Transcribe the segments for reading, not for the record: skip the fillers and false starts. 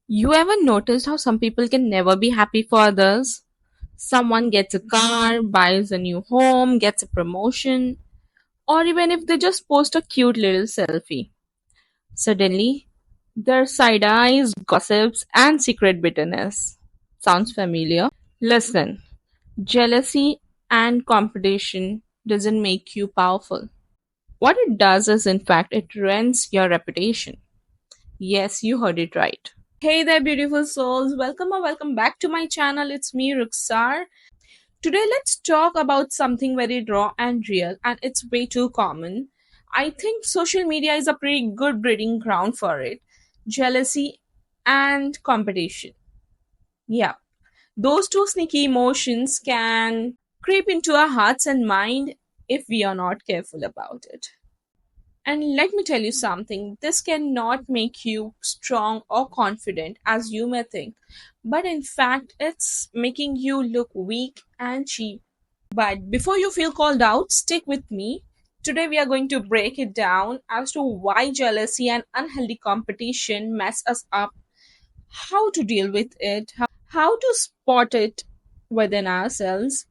You ever noticed how some people can never be happy for others? Someone gets a car, buys a new home, gets a promotion, or even if they just post a cute little selfie. Suddenly, their side eyes, gossips, and secret bitterness. Sounds familiar? Listen, jealousy and competition doesn't make you powerful. What it does is, in fact, it ruins your reputation. Yes, you heard it right. Hey there, beautiful souls. Welcome or welcome back to my channel. It's me, Ruxar. Today, let's talk about something very raw and real, and it's way too common. I think social media is a pretty good breeding ground for it jealousy and competition. Yeah, those two sneaky emotions can creep into our hearts and mind if we are not careful about it. And let me tell you something this cannot make you strong or confident as you may think, but in fact, it's making you look weak and cheap. But before you feel called out, stick with me. Today, we are going to break it down as to why jealousy and unhealthy competition mess us up, how to deal with it, how to spot it within ourselves,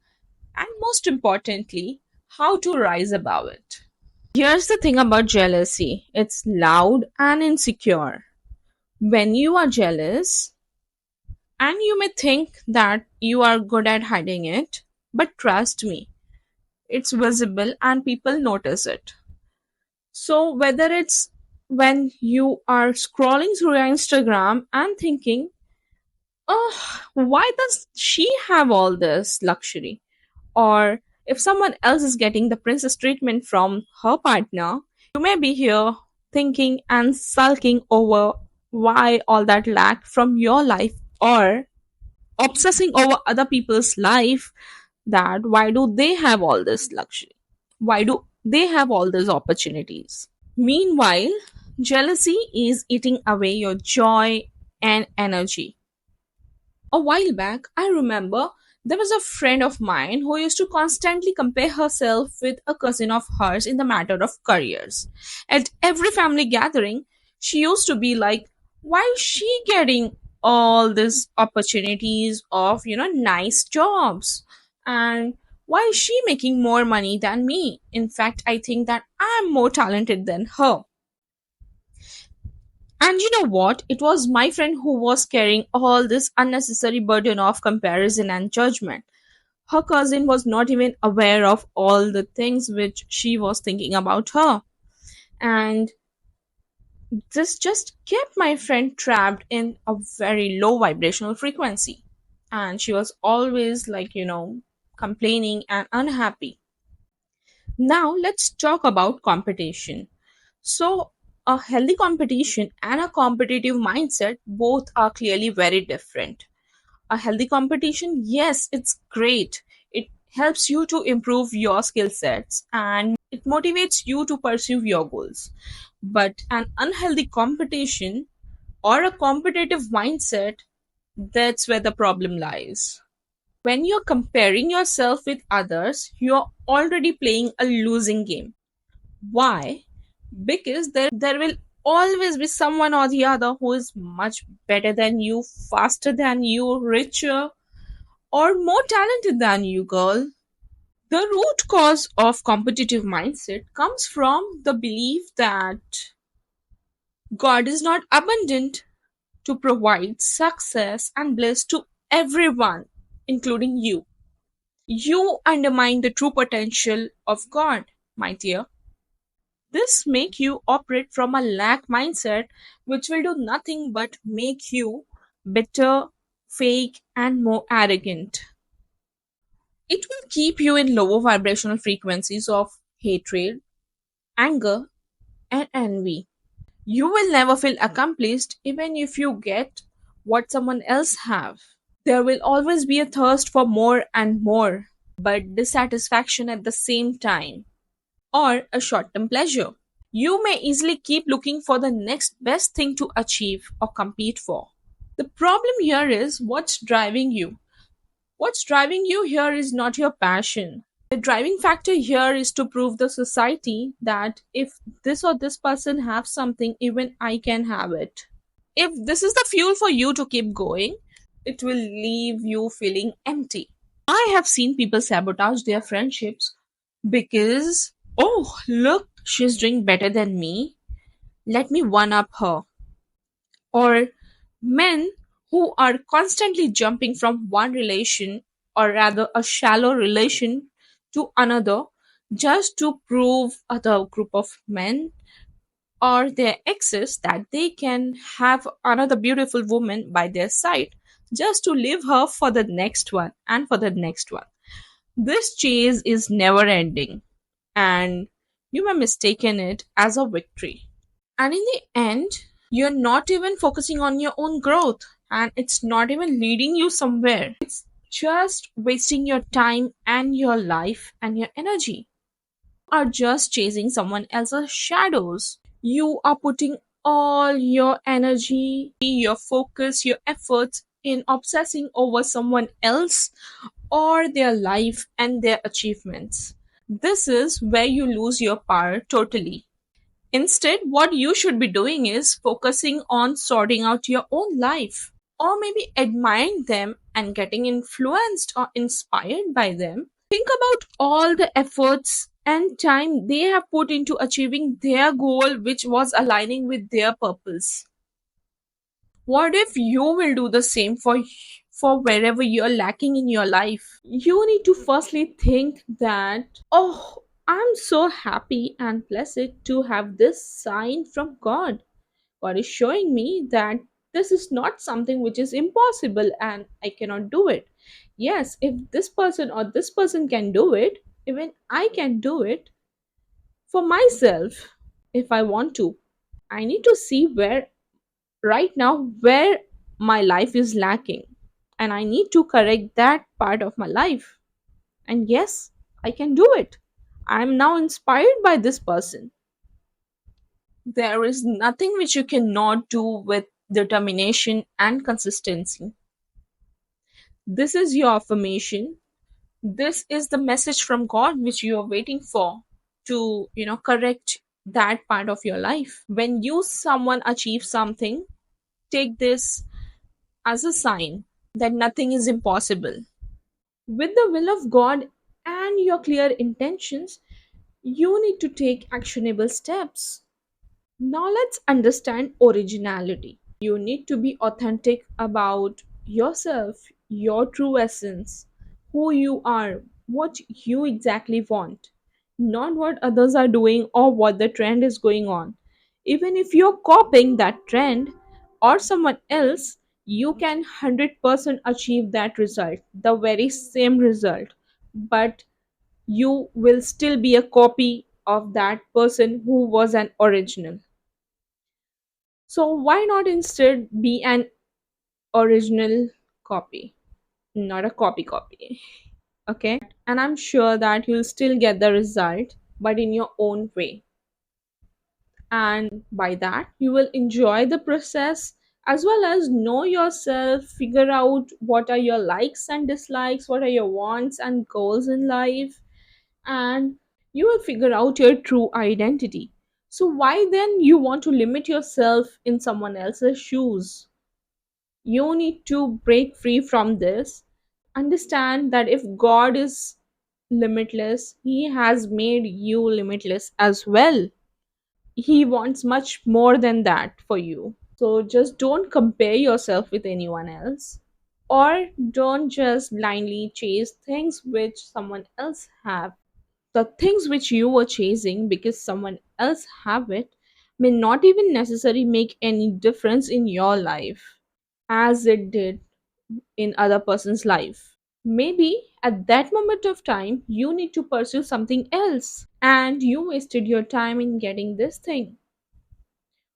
and most importantly, how to rise above it. Here's the thing about jealousy it's loud and insecure. When you are jealous, and you may think that you are good at hiding it, but trust me, it's visible and people notice it. So, whether it's when you are scrolling through your Instagram and thinking, oh, why does she have all this luxury? Or if someone else is getting the princess treatment from her partner, you may be here thinking and sulking over why all that lack from your life or obsessing over other people's life that why do they have all this luxury? Why do they have all these opportunities? Meanwhile, jealousy is eating away your joy and energy. A while back, I remember there was a friend of mine who used to constantly compare herself with a cousin of hers in the matter of careers. At every family gathering, she used to be like, why is she getting all these opportunities of, nice jobs? And why is she making more money than me? In fact, I think that I'm more talented than her. And you know what? It was my friend who was carrying all this unnecessary burden of comparison and judgment. Her cousin was not even aware of all the things which she was thinking about her. And this just kept my friend trapped in a very low vibrational frequency. And she was always like, complaining and unhappy. Now let's talk about competition. So, a healthy competition and a competitive mindset both are clearly very different. A healthy competition, yes, it's great. It helps you to improve your skill sets and it motivates you to pursue your goals. But an unhealthy competition or a competitive mindset, that's where the problem lies. When you're comparing yourself with others, you're already playing a losing game. Why? Because there will always be someone or the other who is much better than you, faster than you, richer, or more talented than you, girl. The root cause of competitive mindset comes from the belief that God is not abundant to provide success and bliss to everyone, including you. You undermine the true potential of God, my dear. This make you operate from a lack mindset which will do nothing but make you bitter, fake and more arrogant. It will keep you in lower vibrational frequencies of hatred, anger and envy. You will never feel accomplished even if you get what someone else have. There will always be a thirst for more and more, but dissatisfaction at the same time, or a short term pleasure. You may easily keep looking for the next best thing to achieve or compete for. The problem here is what's driving you. What's driving you here is not your passion. The driving factor here is to prove the society that if this or this person have something, even I can have it. If this is the fuel for you to keep going, it will leave you feeling empty. I have seen people sabotage their friendships because, oh, look, she's doing better than me. Let me one up her. Or men who are constantly jumping from one relation, or rather a shallow relation, to another just to prove other group of men or their exes that they can have another beautiful woman by their side just to leave her for the next one and for the next one. This chase is never ending, and you may mistaken it as a victory. And in the end, you're not even focusing on your own growth, and it's not even leading you somewhere. It's just wasting your time and your life and your energy. Are just chasing someone else's shadows. You are putting all your energy, your focus, your efforts in obsessing over someone else or their life and their achievements. This is where you lose your power totally. Instead, what you should be doing is focusing on sorting out your own life, or maybe admiring them and getting influenced or inspired by them. Think about all the efforts and time they have put into achieving their goal, which was aligning with their purpose. What if you will do the same for wherever you're lacking in your life? You need to firstly think that, oh, I'm so happy and blessed to have this sign from God. God is showing me that this is not something which is impossible and I cannot do it. Yes, if this person or this person can do it, even I can do it for myself if I want to. I need to see where right now where my life is lacking, and I need to correct that part of my life. And yes, I can do it. I'm now inspired by this person. There is nothing which you cannot do with determination and consistency. This is your affirmation. This is the message from God which you are waiting for to, correct that part of your life. When you someone achieve something, take this as a sign that nothing is impossible. With the will of God and your clear intentions, you need to take actionable steps. Now let's understand originality. You need to be authentic about yourself, your true essence, who you are, what you exactly want, not what others are doing or what the trend is going on. Even if you're copying that trend or someone else, you can 100% achieve that result, the very same result. But you will still be a copy of that person who was an original. So why not instead be an original copy, not a copy? Okay? And I'm sure that you'll still get the result, but in your own way. And by that, you will enjoy the process as well as know yourself, figure out what are your likes and dislikes, what are your wants and goals in life, and you will figure out your true identity. So why then you want to limit yourself in someone else's shoes? You need to break free from this. Understand that if God is limitless, He has made you limitless as well. He wants much more than that for you. So just don't compare yourself with anyone else, or don't just blindly chase things which someone else have. The things which you were chasing because someone else have it may not even necessarily make any difference in your life as it did in other person's life. Maybe at that moment of time you need to pursue something else and you wasted your time in getting this thing.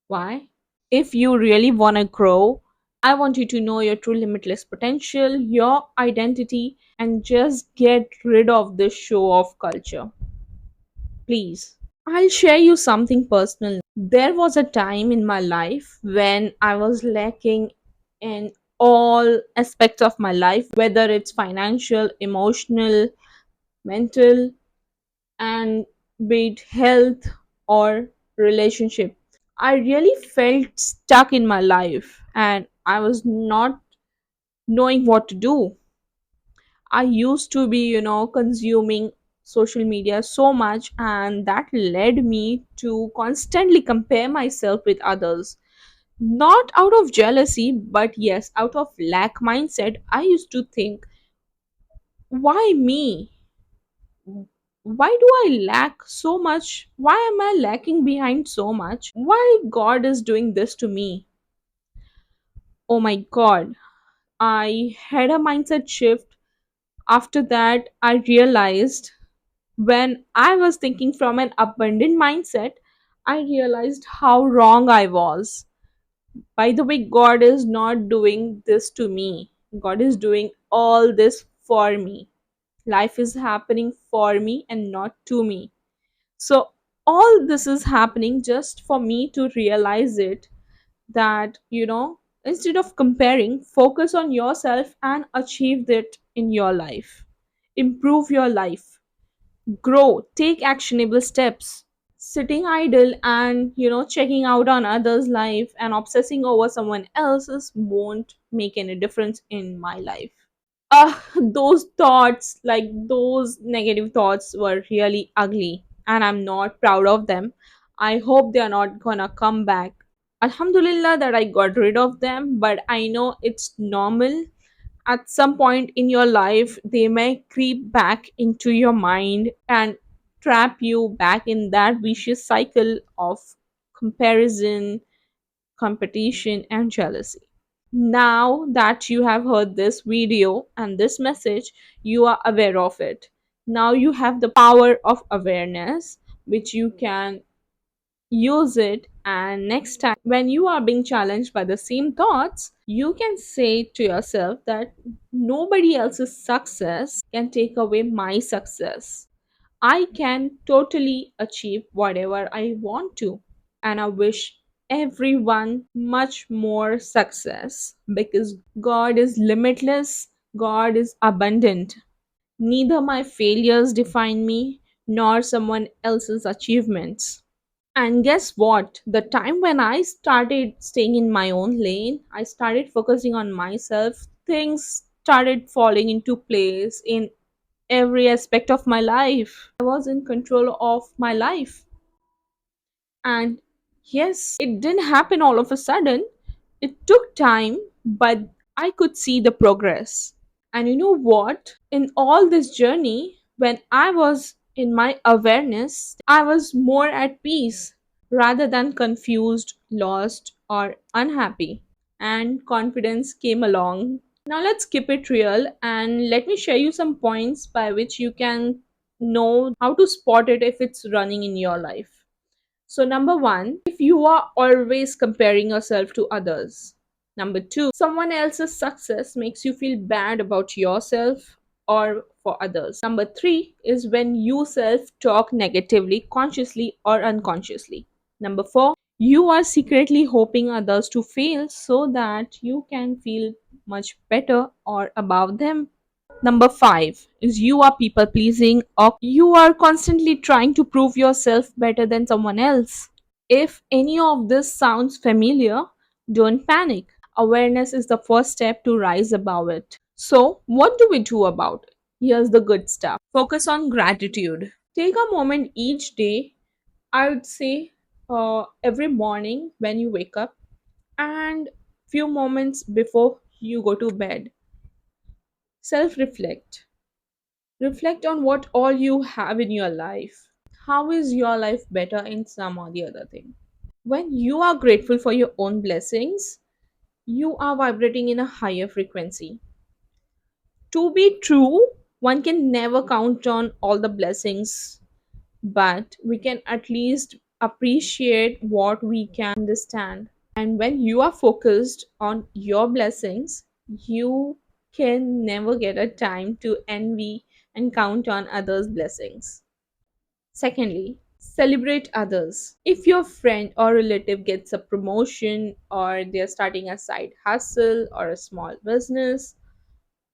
Why? If you really want to grow, I want you to know your true limitless potential, your identity, and just get rid of this show off culture. Please. I'll share you something personal. There was a time in my life when I was lacking in all aspects of my life, whether it's financial, emotional, mental, and be it health or relationship. I really felt stuck in my life and I was not knowing what to do. I used to be, consuming social media so much, and that led me to constantly compare myself with others. Not out of jealousy, but yes, out of lack mindset. I used to think, why me? Why do I lack so much? Why am I lacking behind so much? Why God is doing this to me? Oh my God. I had a mindset shift. After that, I realized when I was thinking from an abundant mindset, I realized how wrong I was. By the way, God is not doing this to me. God is doing all this for me. Life is happening for me and not to me. So, all this is happening just for me to realize it that, instead of comparing, focus on yourself and achieve it in your life. Improve your life, grow, take actionable steps. Sitting idle and, checking out on others' life and obsessing over someone else's won't make any difference in my life. Those thoughts, like those negative thoughts, were really ugly, and I'm not proud of them. I hope they are not gonna come back. Alhamdulillah that I got rid of them, but I know it's normal. At some point in your life, they may creep back into your mind and trap you back in that vicious cycle of comparison, competition, and jealousy. Now that you have heard this video and this message, you are aware of it. Now you have the power of awareness, which you can use it, and next time when you are being challenged by the same thoughts, you can say to yourself that nobody else's success can take away my success. I can totally achieve whatever I want to, and I wish everyone much more success because God is limitless, God is abundant. Neither my failures define me nor someone else's achievements. And guess what? The time when I started staying in my own lane, I started focusing on myself, things started falling into place in every aspect of my life. I was in control of my life. And yes, it didn't happen all of a sudden. It took time, but I could see the progress. And you know what? In all this journey, when I was in my awareness, I was more at peace rather than confused, lost, or unhappy. And confidence came along. Now let's keep it real and let me share you some points by which you can know how to spot it if it's running in your life. So, number one, if you are always comparing yourself to others. Number two, someone else's success makes you feel bad about yourself or for others. Number three is when you self talk negatively, consciously or unconsciously. Number four, you are secretly hoping others to fail so that you can feel much better or above them. Number five is you are people pleasing or you are constantly trying to prove yourself better than someone else. If any of this sounds familiar, don't panic. Awareness is the first step to rise above it. So, what do we do about it? Here's the good stuff. Focus on gratitude. Take a moment each day, I would say every morning when you wake up and few moments before you go to bed. Self reflect. Reflect on what all you have in your life. How is your life better in some or the other thing? When you are grateful for your own blessings, you are vibrating in a higher frequency. To be true, one can never count on all the blessings, but we can at least appreciate what we can understand. And when you are focused on your blessings, you can never get a time to envy and count on others' blessings. Secondly, celebrate others. If your friend or relative gets a promotion, or they're starting a side hustle or a small business,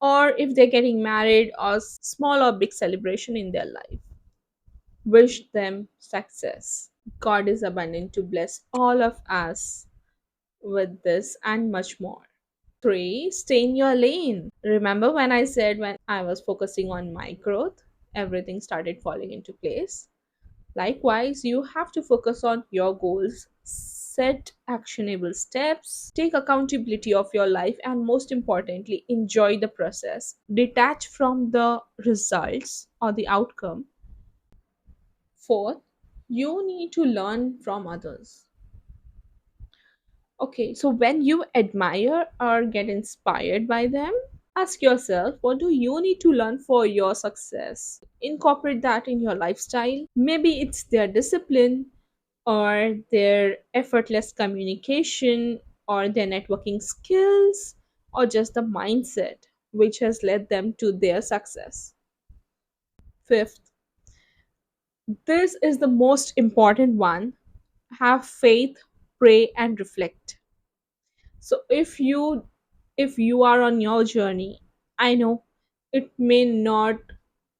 or if they're getting married, or small or big celebration in their life, wish them success. God is abundant to bless all of us with this and much more. 3. Stay in your lane. Remember when I said when I was focusing on my growth, everything started falling into place? Likewise, you have to focus on your goals, set actionable steps, take accountability of your life, and most importantly, enjoy the process. Detach from the results or the outcome. Fourth, you need to learn from others. Okay, so when you admire or get inspired by them, ask yourself, what do you need to learn for your success? Incorporate that in your lifestyle. Maybe it's their discipline, or their effortless communication, or their networking skills, or just the mindset which has led them to their success. Fifth, this is the most important one: have faith, pray, and reflect. So if you are on your journey, I know it may not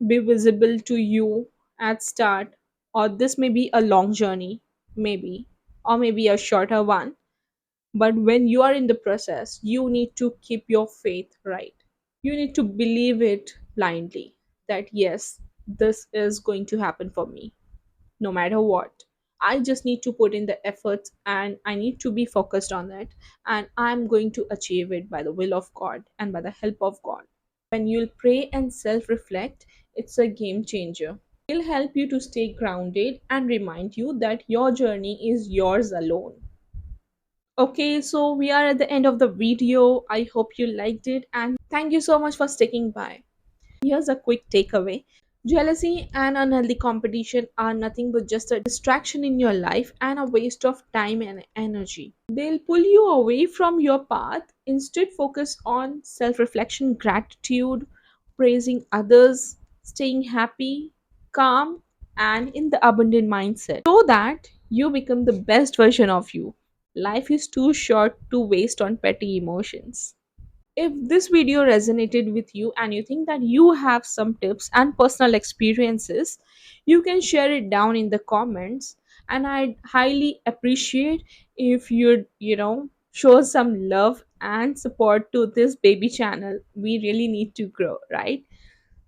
be visible to you at start, or this may be a long journey, maybe, or maybe a shorter one. But when you are in the process, you need to keep your faith right. You need to believe it blindly that yes, this is going to happen for me no matter what. I just need to put in the efforts and I need to be focused on it, and I'm going to achieve it by the will of God and by the help of God. When you'll pray and self reflect, it's a game changer. It'll help you to stay grounded and remind you that your journey is yours alone. Okay, so we are at the end of the video. I hope you liked it and thank you so much for sticking by. Here's a quick takeaway: jealousy and unhealthy competition are nothing but just a distraction in your life and a waste of time and energy. They'll pull you away from your path. Instead, focus on self reflection, gratitude, praising others, staying happy, calm, and in the abundant mindset so that you become the best version of you. Life is too short to waste on petty emotions. If this video resonated with you and you think that you have some tips and personal experiences, you can share it down in the comments. And I'd highly appreciate if you'd show some love and support to this baby channel. We really need to grow, right?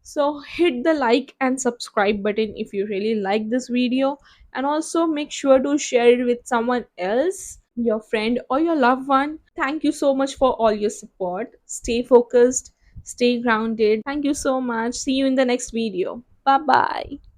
So hit the like and subscribe button if you really like this video, and also make sure to share it with someone else, your friend or your loved one. Thank you so much for all your support. Stay focused, stay grounded. Thank you so much. See you in the next video. Bye bye.